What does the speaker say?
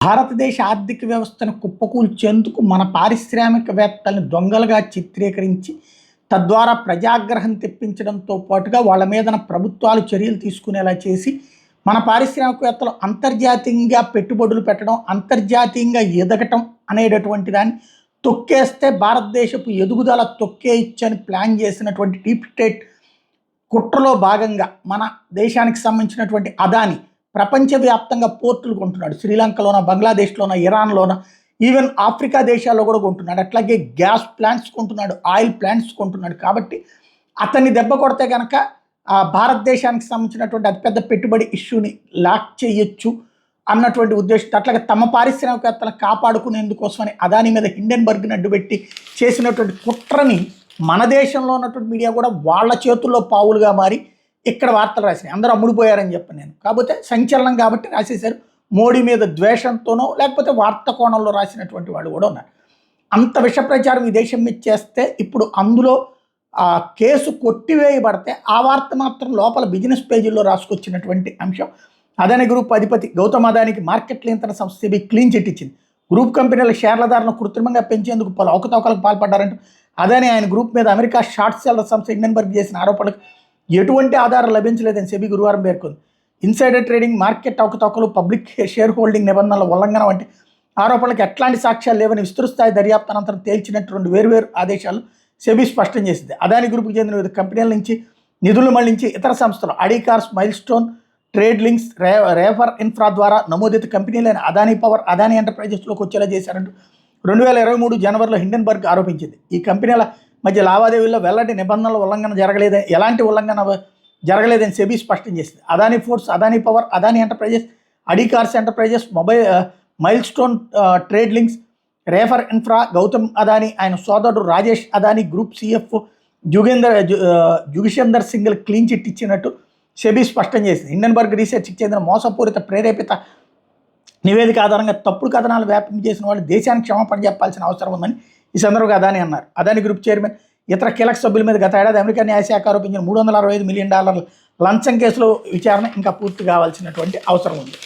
భారతదేశ ఆర్థిక వ్యవస్థను కుప్పకూల్చేందుకు మన పారిశ్రామికవేత్తలను దొంగలుగా చిత్రీకరించి తద్వారా ప్రజాగ్రహం తెప్పించడంతో పాటుగా వాళ్ళ మీదన ప్రభుత్వాలు చర్యలు తీసుకునేలా చేసి మన పారిశ్రామికవేత్తలు అంతర్జాతీయంగా పెట్టుబడులు పెట్టడం, అంతర్జాతీయంగా ఎదగటం అనేటటువంటి దాన్ని తొక్కేస్తే భారతదేశపు ఎదుగుదల తొక్కేయచ్చని ప్లాన్ చేసినటువంటి డీప్ స్టేట్ కుట్రలో భాగంగా మన దేశానికి సంబంధించినటువంటి అదాని ప్రపంచవ్యాప్తంగా పోర్టులు కొంటున్నాడు. శ్రీలంకలోన, బంగ్లాదేశ్లోన, ఇరాన్లోన, ఈవెన్ ఆఫ్రికా దేశాల్లో కూడా కొంటున్నాడు. అట్లాగే గ్యాస్ ప్లాంట్స్ కొంటున్నాడు, ఆయిల్ ప్లాంట్స్ కొంటున్నాడు. కాబట్టి అతన్ని దెబ్బ కొడితే కనుక భారతదేశానికి సంబంధించినటువంటి అతిపెద్ద పెట్టుబడి ఇష్యూని లాక్ చేయొచ్చు అన్నటువంటి ఉద్దేశంతో అట్లాగే తమ పారిశ్రామికవేత్తలను కాపాడుకునేందుకోసమని అదాని మీద హిండెన్బర్గ్ని అడ్డుపెట్టి చేసినటువంటి కుట్రని మన దేశంలో ఉన్నటువంటి మీడియా కూడా వాళ్ళ చేతుల్లో పావులుగా మారి ఇక్కడ వార్తలు రాసినాయి. అందరూ అమ్ముడిపోయారని చెప్పను నేను, కాకపోతే సంచలనం కాబట్టి రాసేశారు. మోడీ మీద ద్వేషంతోనో లేకపోతే వార్త కోణంలో రాసినటువంటి వాళ్ళు కూడా ఉన్నారు. అంత విష ప్రచారం ఈ దేశం మీద చేస్తే ఇప్పుడు అందులో కేసు కొట్టివేయబడితే ఆ వార్త మాత్రం లోపల బిజినెస్ పేజీల్లో రాసుకొచ్చినటువంటి అంశం. అదాని గ్రూప్ అధిపతి గౌతమ్ అదానికి మార్కెట్ నియంత్రణ సంస్థ సెబీ క్లీన్ చిట్ ఇచ్చింది. గ్రూప్ కంపెనీల షేర్లదారులను కృత్రిమంగా పెంచేందుకు పలు అవకతవకలకు పాల్పడ్డారంటూ అదాని ఆయన గ్రూప్ మీద అమెరికా షార్ట్ సెల్లర్ సంస్థ హిండెన్బర్గ్ చేసిన ఆరోపణలకు ఎటువంటి ఆధారం లభించలేదని సెబీ గురువారం పేర్కొంది. ఇన్సైడర్ ట్రేడింగ్, మార్కెట్ అవకతవకలు, పబ్లిక్ షేర్ హోల్డింగ్ నిబంధనల ఉల్లంఘన వంటి ఆరోపణలకు ఎట్లాంటి సాక్ష్యాలు లేవని విస్తృతస్థాయి దర్యాప్తు అనంతరం తేల్చినట్టు 2 వేర్వేరు ఆదేశాలు సెబీ స్పష్టం చేసింది. అదాని గ్రూప్కి చెందిన వివిధ కంపెనీల నుంచి నిధులు మళ్లించి ఇతర సంస్థలు Adicorp, milestone, trade links, రేఫర్ ఇన్ఫ్రా ద్వారా నమోదిత కంపెనీలైన అదాని పవర్, అదాని ఎంటర్ప్రైజెస్లోకి వచ్చేలా చేశారంటూ 2023 జనవరిలో హిండెన్బర్గ్ ఆరోపించింది. ఈ కంపెనీల మధ్య లావాదేవీల్లో వెల్లడి నిబంధనల ఉల్లంఘన జరగలేదని, ఎలాంటి ఉల్లంఘన జరగలేదని సెబీ స్పష్టం చేసింది. Adani ports, Adani power, Adani enterprises, Adicorp enterprises, milestone, trade links, రేఫర్ ఇన్ఫ్రా, గౌతమ్ అదాని ఆయన సోదరుడు Rajesh Adani group CFO Jugeshinder Singh clean chit ఇచ్చినట్టు సెబీ స్పష్టం చేసింది. హిండెన్బర్గ్ రీసెర్చ్కి చెందిన మోసపూరిత ప్రేరేపిత నివేదిక ఆధారంగా తప్పుడు కథనాలు వ్యాపించి చేసిన వాళ్ళు దేశానికి క్షమాపణ చెప్పాల్సిన అవసరం ఉందని ఈ సందర్భంగా అదాని అన్నారు. అదాని గ్రూప్ చైర్మన్ ఇతర కీలక సభ్యుల మీద గత ఏడాది అమెరికా న్యాయశాఖ ఆరోపించిన $365 మిలియన్ లంచం కేసులో విచారణ ఇంకా పూర్తి కావాల్సినటువంటి అవసరం ఉంది.